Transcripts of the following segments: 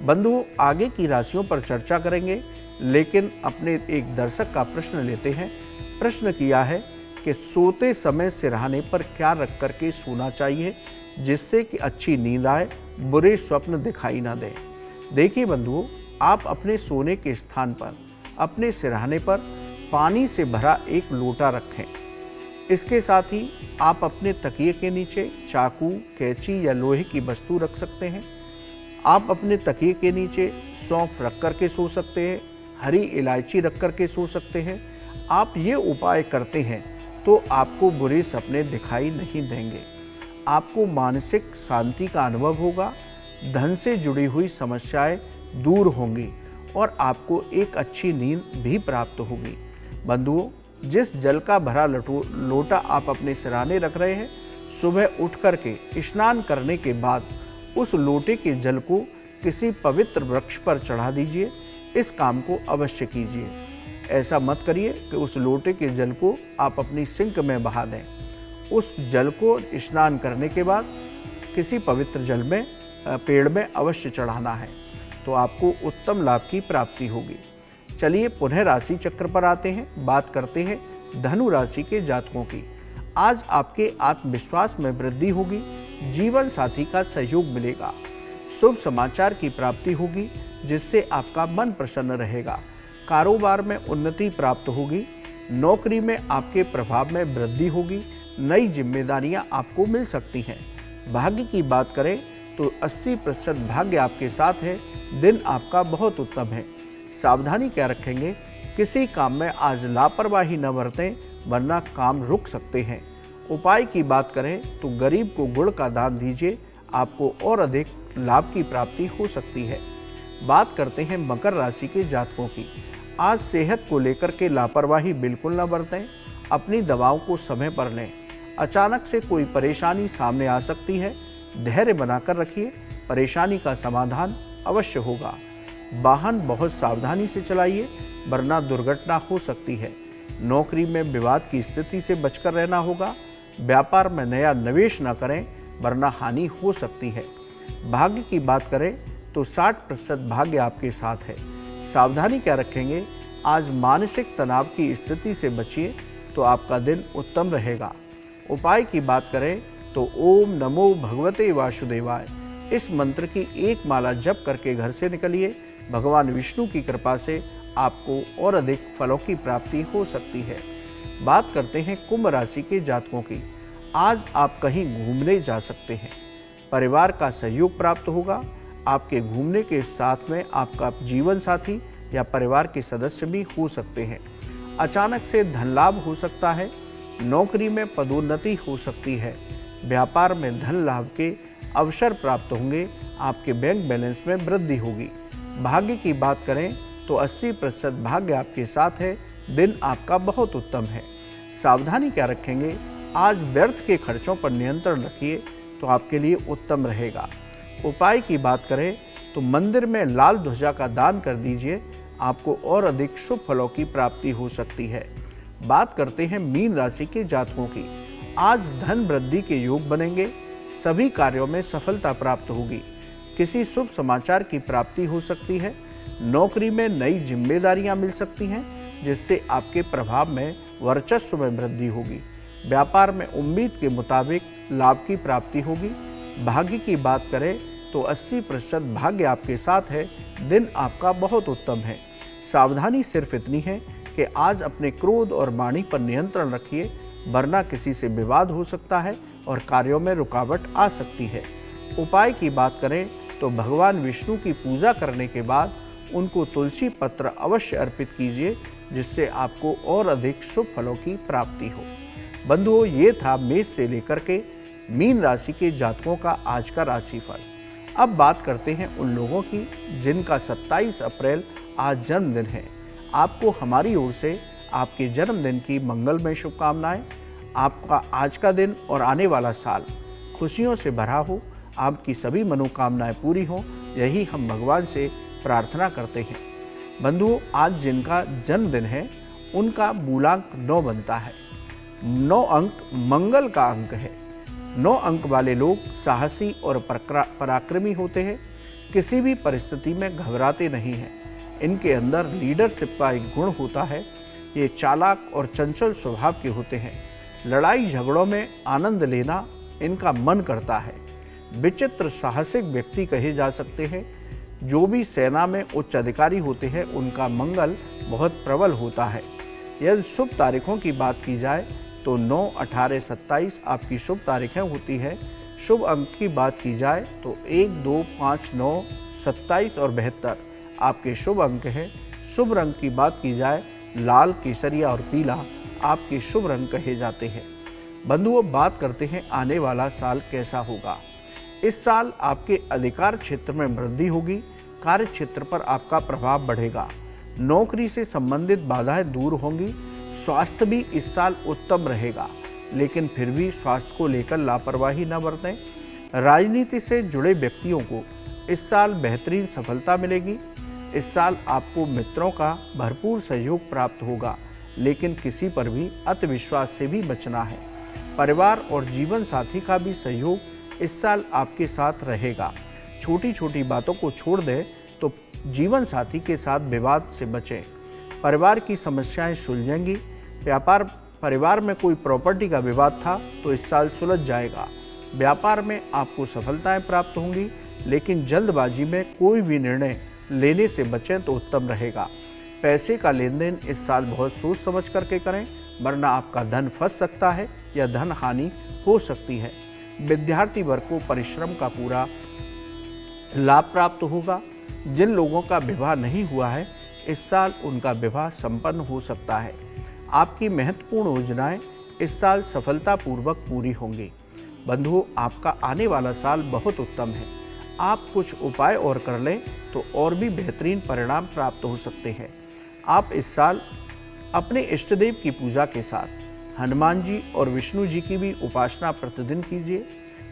बंधुओं, आगे की राशियों पर चर्चा करेंगे, लेकिन अपने एक दर्शक का प्रश्न लेते हैं। प्रश्न किया है कि सोते समय सिरहाने पर क्या रख करके सोना चाहिए जिससे कि अच्छी नींद आए, बुरे स्वप्न दिखाई ना दें। देखिए बंधुओं, आप अपने सोने के स्थान पर अपने सिरहाने पर पानी से भरा एक लोटा रखें। इसके साथ ही आप अपने तकिए के नीचे चाकू, कैंची या लोहे की वस्तु रख सकते हैं। आप अपने तकिए के नीचे सौंफ रख करके सो सकते हैं, हरी इलायची रख करके सो सकते हैं। आप ये उपाय करते हैं तो आपको बुरे सपने दिखाई नहीं देंगे। आपको मानसिक शांति का अनुभव होगा, धन से जुड़ी हुई समस्याएं दूर होंगी और आपको एक अच्छी नींद भी प्राप्त होगी। बंधुओं, जिस जल का भरा लोटा आप अपने सिरहाने रख रहे हैं, सुबह उठ करके स्नान करने के बाद उस लोटे के जल को किसी पवित्र वृक्ष पर चढ़ा दीजिए। इस काम को अवश्य कीजिए। ऐसा मत करिए कि उस लोटे के जल को आप अपनी सिंक में बहा दें। उस जल को स्नान करने के बाद किसी पवित्र जल में पेड़ में अवश्य चढ़ाना है, तो आपको उत्तम लाभ की प्राप्ति होगी। चलिए पुनः राशि चक्र पर आते हैं। बात करते हैं धनु राशि के जातकों की। आज आपके आत्मविश्वास में वृद्धि होगी, जीवन साथी का सहयोग मिलेगा, शुभ समाचार की प्राप्ति होगी जिससे आपका मन प्रसन्न रहेगा। कारोबार में उन्नति प्राप्त होगी, नौकरी में आपके प्रभाव में वृद्धि होगी, नई जिम्मेदारियां आपको मिल सकती हैं। भाग्य की बात करें तो 80% भाग्य आपके साथ है। दिन आपका बहुत उत्तम है। सावधानी क्या रखेंगे, किसी काम में आज लापरवाही न बरतें वरना काम रुक सकते हैं। उपाय की बात करें तो गरीब को गुड़ का दान दीजिए, आपको और अधिक लाभ की प्राप्ति हो सकती है। बात करते हैं मकर राशि के जातकों की। आज सेहत को लेकर के लापरवाही बिल्कुल न बरतें, अपनी दवाओं को समय पर लें। अचानक से कोई परेशानी सामने आ सकती है, धैर्य बनाकर रखिए, परेशानी का समाधान अवश्य होगा। वाहन बहुत सावधानी से चलाइए वरना दुर्घटना हो सकती है। नौकरी में विवाद की स्थिति से बचकर रहना होगा। व्यापार में नया निवेश न करें वरना हानि हो सकती है। भाग्य की बात करें तो 60% भाग्य आपके साथ है। सावधानी क्या रखेंगे, आज मानसिक तनाव की स्थिति से बचिए तो आपका दिन उत्तम रहेगा। उपाय की बात करें तो ओम नमो भगवते वासुदेवाय इस मंत्र की एक माला जप करके घर से निकलिए। भगवान विष्णु की कृपा से आपको और अधिक फलों की प्राप्ति हो सकती है। बात करते हैं कुंभ राशि के जातकों की। आज आप कहीं घूमने जा सकते हैं, परिवार का सहयोग प्राप्त होगा। आपके घूमने के साथ में आपका जीवन साथी या परिवार के सदस्य भी हो सकते हैं। अचानक से धन लाभ हो सकता है, नौकरी में पदोन्नति हो सकती है, व्यापार में धन लाभ के अवसर प्राप्त होंगे, आपके बैंक बैलेंस में वृद्धि होगी। भाग्य की बात करें तो 80% भाग्य आपके साथ है। दिन आपका बहुत उत्तम है। सावधानी क्या रखेंगे, आज व्यर्थ के खर्चों पर नियंत्रण रखिए तो आपके लिए उत्तम रहेगा। उपाय की बात करें तो मंदिर में लाल ध्वजा का दान कर दीजिए, आपको और अधिक शुभ फलों की प्राप्ति हो सकती है। बात करते हैं मीन राशि के जातकों की। आज धन वृद्धि के योग बनेंगे, सभी कार्यों में सफलता प्राप्त होगी, किसी शुभ समाचार की प्राप्ति हो सकती है। नौकरी में नई जिम्मेदारियां मिल सकती हैं जिससे आपके प्रभाव में वर्चस्व में वृद्धि होगी। व्यापार में उम्मीद के मुताबिक लाभ की प्राप्ति होगी। भाग्य की बात करें तो 80% भाग्य आपके साथ है। दिन आपका बहुत उत्तम है। सावधानी सिर्फ इतनी है कि आज अपने क्रोध और वाणी पर नियंत्रण रखिए वरना किसी से विवाद हो सकता है और कार्यों में रुकावट आ सकती है। उपाय की बात करें तो भगवान विष्णु की पूजा करने के बाद उनको तुलसी पत्र अवश्य अर्पित कीजिए जिससे आपको और अधिक शुभ फलों की प्राप्ति हो। बंधुओं, ये था मेष से लेकर के मीन राशि के जातकों का आज का राशिफल। अब बात करते हैं उन लोगों की जिनका 27 अप्रैल आज जन्मदिन है। आपको हमारी ओर से आपके जन्मदिन की मंगलमय शुभकामनाएं। आपका आज का दिन और आने वाला साल खुशियों से भरा हो, आपकी सभी मनोकामनाएं पूरी हों, यही हम भगवान से प्रार्थना करते हैं। बंधुओं, आज जिनका जन्मदिन है उनका मूलांक 9 बनता है। 9 अंक मंगल का अंक है। 9 अंक वाले लोग साहसी और पराक्रमी होते हैं। किसी भी परिस्थिति में घबराते नहीं हैं। इनके अंदर लीडरशिप का एक गुण होता है। ये चालाक और चंचल स्वभाव के होते हैं। लड़ाई झगड़ों में आनंद लेना इनका मन करता है। विचित्र साहसिक व्यक्ति कहे जा सकते हैं। जो भी सेना में उच्च अधिकारी होते हैं उनका मंगल बहुत प्रबल होता है। यदि शुभ तारीखों की बात की जाए तो 9, 18, 27 आपकी शुभ तारीखें होती है। शुभ अंक की बात की जाए तो 1, 2, 5, 9, 27 और 72 आपके शुभ अंक हैं। शुभ रंग की बात की जाए लाल, केसरिया और पीला आपके शुभ रंग कहे जाते हैं। बंधुओं, बात करते हैं आने वाला साल कैसा होगा। इस साल आपके अधिकार क्षेत्र में वृद्धि होगी। कार्य क्षेत्र पर आपका प्रभाव बढ़ेगा। नौकरी से संबंधित बाधाएं दूर होंगी। स्वास्थ्य भी इस साल उत्तम रहेगा, लेकिन फिर भी स्वास्थ्य को लेकर लापरवाही न बरतें। राजनीति से जुड़े व्यक्तियों को इस साल बेहतरीन सफलता मिलेगी। इस साल आपको मित्रों का भरपूर सहयोग प्राप्त होगा, लेकिन किसी पर भी अतिविश्वास से भी बचना है। परिवार और जीवन साथी का भी सहयोग इस साल आपके साथ रहेगा। छोटी छोटी बातों को छोड़ दें तो जीवन साथी के साथ विवाद से बचें। परिवार की समस्याएं सुलझेंगी। परिवार में कोई प्रॉपर्टी का विवाद था तो इस साल सुलझ जाएगा। व्यापार में आपको सफलताएं प्राप्त होंगी, लेकिन जल्दबाजी में कोई भी निर्णय लेने से बचें तो उत्तम रहेगा। पैसे का लेन देन इस साल बहुत सोच समझ करके करें, वरना आपका धन फंस सकता है या धन हानि हो सकती है। विद्यार्थी वर्ग को परिश्रम का पूरा लाभ प्राप्त होगा। जिन लोगों का विवाह नहीं हुआ है इस साल उनका विवाह संपन्न हो सकता है। आपकी महत्वपूर्ण योजनाएं इस साल सफलतापूर्वक पूरी होंगी। बंधुओं, आपका आने वाला साल बहुत उत्तम है। आप कुछ उपाय और कर लें तो और भी बेहतरीन परिणाम प्राप्त हो सकते हैं। आप इस साल अपने इष्ट देव की पूजा के साथ हनुमान जी और विष्णु जी की भी उपासना प्रतिदिन कीजिए।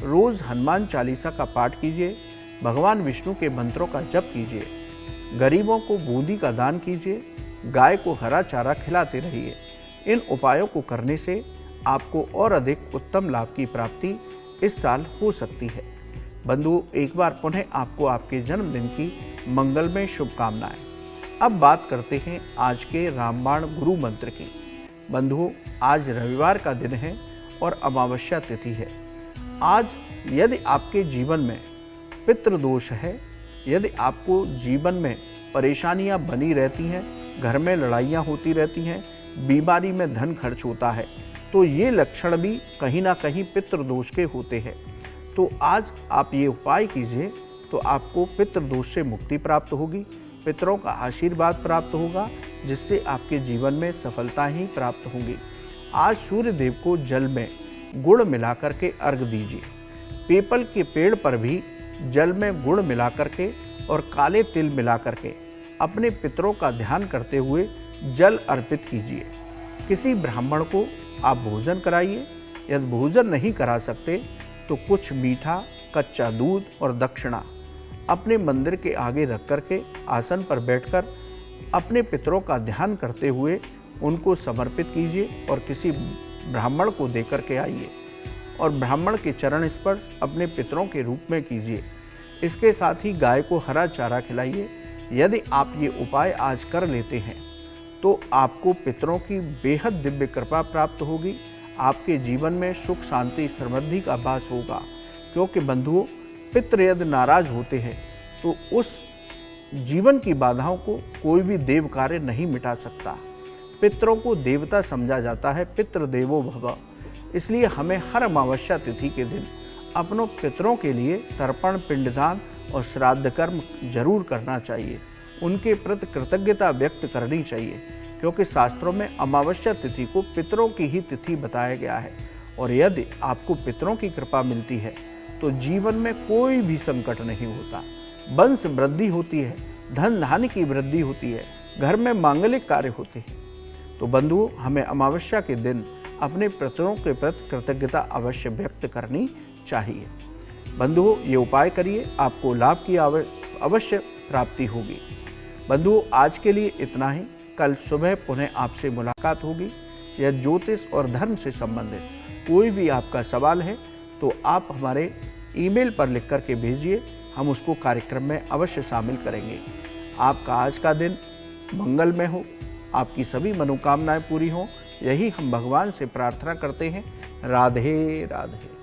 रोज़ हनुमान चालीसा का पाठ कीजिए। भगवान विष्णु के मंत्रों का जप कीजिए। गरीबों को बूंदी का दान कीजिए। गाय को हरा चारा खिलाते रहिए। इन उपायों को करने से आपको और अधिक उत्तम लाभ की प्राप्ति इस साल हो सकती है। बंधुओं, एक बार पुनः आपको आपके जन्मदिन की मंगलमय शुभकामनाएं। अब बात करते हैं आज के रामबाण गुरु मंत्र की। बंधुओं, आज रविवार का दिन है और अमावस्या तिथि है। आज यदि आपके जीवन में पितृदोष है, यदि आपको जीवन में परेशानियां बनी रहती हैं, घर में लड़ाइयां होती रहती हैं, बीमारी में धन खर्च होता है, तो ये लक्षण भी कहीं ना कहीं पितृदोष के होते हैं। तो आज आप ये उपाय कीजिए तो आपको पितृदोष से मुक्ति प्राप्त होगी। पितरों का आशीर्वाद प्राप्त होगा, जिससे आपके जीवन में सफलता ही प्राप्त होगी। आज सूर्य देव को जल में गुड़ मिलाकर के अर्घ दीजिए। पीपल के पेड़ पर भी जल में गुड़ मिलाकर के और काले तिल मिलाकर के अपने पितरों का ध्यान करते हुए जल अर्पित कीजिए। किसी ब्राह्मण को आप भोजन कराइए। यदि भोजन नहीं करा सकते तो कुछ मीठा, कच्चा दूध और दक्षिणा अपने मंदिर के आगे रख करके आसन पर बैठकर अपने पितरों का ध्यान करते हुए उनको समर्पित कीजिए और किसी ब्राह्मण को देकर के आइए और ब्राह्मण के चरण स्पर्श अपने पितरों के रूप में कीजिए। इसके साथ ही गाय को हरा चारा खिलाइए। यदि आप ये उपाय आज कर लेते हैं तो आपको पितरों की बेहद दिव्य कृपा प्राप्त होगी। आपके जीवन में सुख, शांति, समृद्धि का वास होगा। क्योंकि बंधुओं, पितृ यदि नाराज होते हैं तो उस जीवन की बाधाओं को कोई भी देव कार्य नहीं मिटा सकता। पितरों को देवता समझा जाता है, पितृ देवो भव। इसलिए हमें हर अमावस्या तिथि के दिन अपनों पितरों के लिए तर्पण, पिंडदान और श्राद्ध कर्म जरूर करना चाहिए। उनके प्रति कृतज्ञता व्यक्त करनी चाहिए, क्योंकि शास्त्रों में अमावस्या तिथि को पितरों की ही तिथि बताया गया है। और यदि आपको पितरों की कृपा मिलती है तो जीवन में कोई भी संकट नहीं होता। वंश वृद्धि होती है, धन धान्य की वृद्धि होती है, घर में मांगलिक कार्य होते हैं। तो बंधुओं, हमें अमावस्या के दिन अपने पितरों के प्रति कृतज्ञता अवश्य व्यक्त करनी चाहिए। बंधुओं, ये उपाय करिए, आपको लाभ की अवश्य प्राप्ति होगी। बंधुओं, आज के लिए इतना ही। कल सुबह पुनः आपसे मुलाकात होगी। या ज्योतिष और धर्म से संबंधित कोई भी आपका सवाल है तो आप हमारे ईमेल पर लिख करके भेजिए। हम उसको कार्यक्रम में अवश्य शामिल करेंगे। आपका आज का दिन मंगलमय हो, आपकी सभी मनोकामनाएं पूरी हों, यही हम भगवान से प्रार्थना करते हैं। राधे राधे।